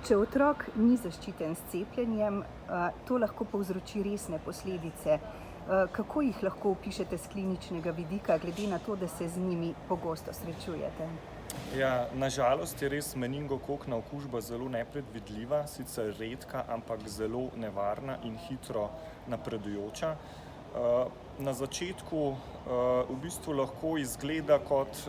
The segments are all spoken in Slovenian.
Če otrok ni zaščiten s cepljenjem, to lahko povzroči resne posledice. Kako jih lahko opišete s kliničnega vidika, glede na to, da se z njimi pogosto srečujete? Ja, na žalost je res meningokokna okužba zelo nepredvidljiva, sicer redka, ampak zelo nevarna in hitro napredujoča. Na začetku v bistvu lahko izgleda kot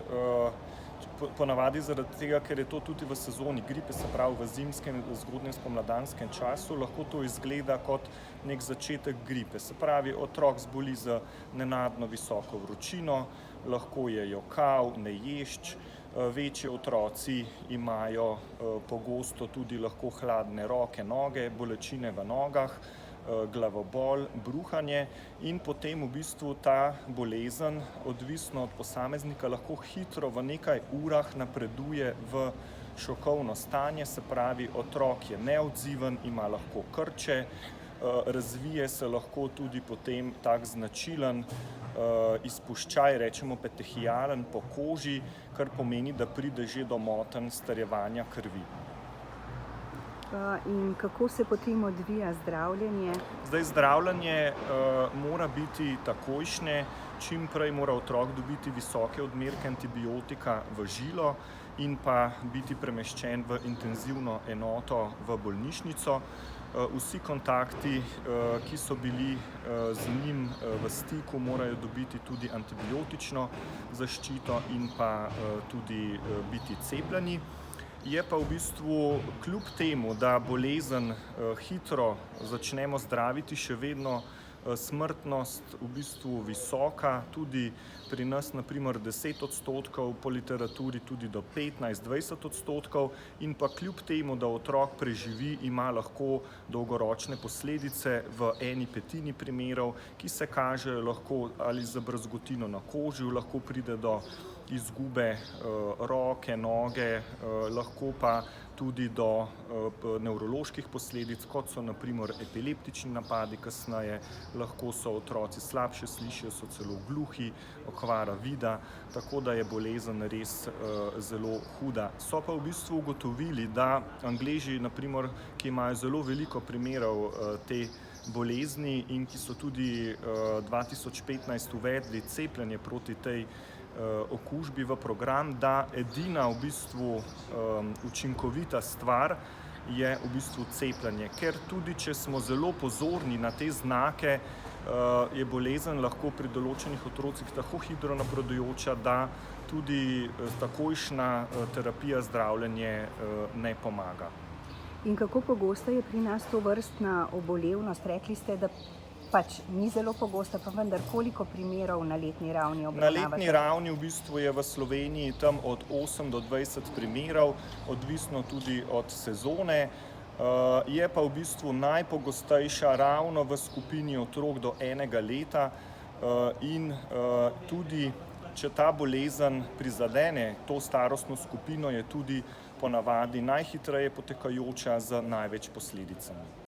ponavadi zaradi tega, ker je to tudi v sezoni gripe, se pravi v zimskem, zgodnjem spomladanskem času, lahko to izgleda kot nek začetek gripe. Se pravi, otrok zboli z nenadno visoko vročino, lahko je jokav, neješč. Večji otroci imajo pogosto tudi lahko hladne roke, noge, bolečine v nogah, glavobol, bruhanje in potem v bistvu ta bolezen, odvisno od posameznika, lahko hitro v nekaj urah napreduje v šokovno stanje, se pravi, otrok je neodziven, ima lahko krče, razvije se lahko tudi potem tak značilen izpuščaj, rečemo petehijalen, po koži, kar pomeni, da pride že do motenj strjevanja krvi. In kako se potem odvija zdravljenje? Zdaj, zdravljenje mora biti takojšnje, čim prej mora otrok dobiti visoke odmerke antibiotika v žilo in pa biti premeščen v intenzivno enoto v bolnišnico. Vsi kontakti, ki so bili z njim v stiku, morajo dobiti tudi antibiotično zaščito in pa tudi biti cepljeni. Je pa v bistvu kljub temu, da bolezen hitro začnemo zdraviti, še vedno smrtnost v bistvu visoka, tudi pri nas na primer 10%, po literaturi tudi do 15–20% in pa kljub temu, da otrok preživi, ima lahko dolgoročne posledice v 1/5 primerov, ki se kažejo lahko ali z brazgotino na koži, lahko pride do izgube roke, noge, lahko pa tudi do nevroloških posledic, kot so na primer epileptični napadi kasneje, lahko so otroci slabše slišijo, so celo gluhi, okvara vida, tako da je bolezen res zelo huda. So pa v bistvu ugotovili, da Angleži, na primer, ki imajo zelo veliko primerov te bolezni in ki so tudi 2015 uvedli cepljenje proti tej okužbi v program, da edina v bistvu učinkovita stvar je v bistvu cepljenje. Ker tudi če smo zelo pozorni na te znake, je bolezen lahko pri določenih otrocih tako hitro napredujoča, da tudi takojšnja terapija, zdravljenje ne pomaga. In kako pogosta je pri nas tovrstna obolevnost? Rekli ste, da pač ni zelo pogosta, pa vendar koliko primerov na letni ravni obravnavate? Na letni ravni v bistvu je v Sloveniji tam od 8 do 20 primerov, odvisno tudi od sezone. Je pa v bistvu najpogostejša ravno v skupini otrok do 1 leta in tudi, če ta bolezen prizadene to starostno skupino, je tudi ponavadi najhitreje potekajoča z največ posledicami.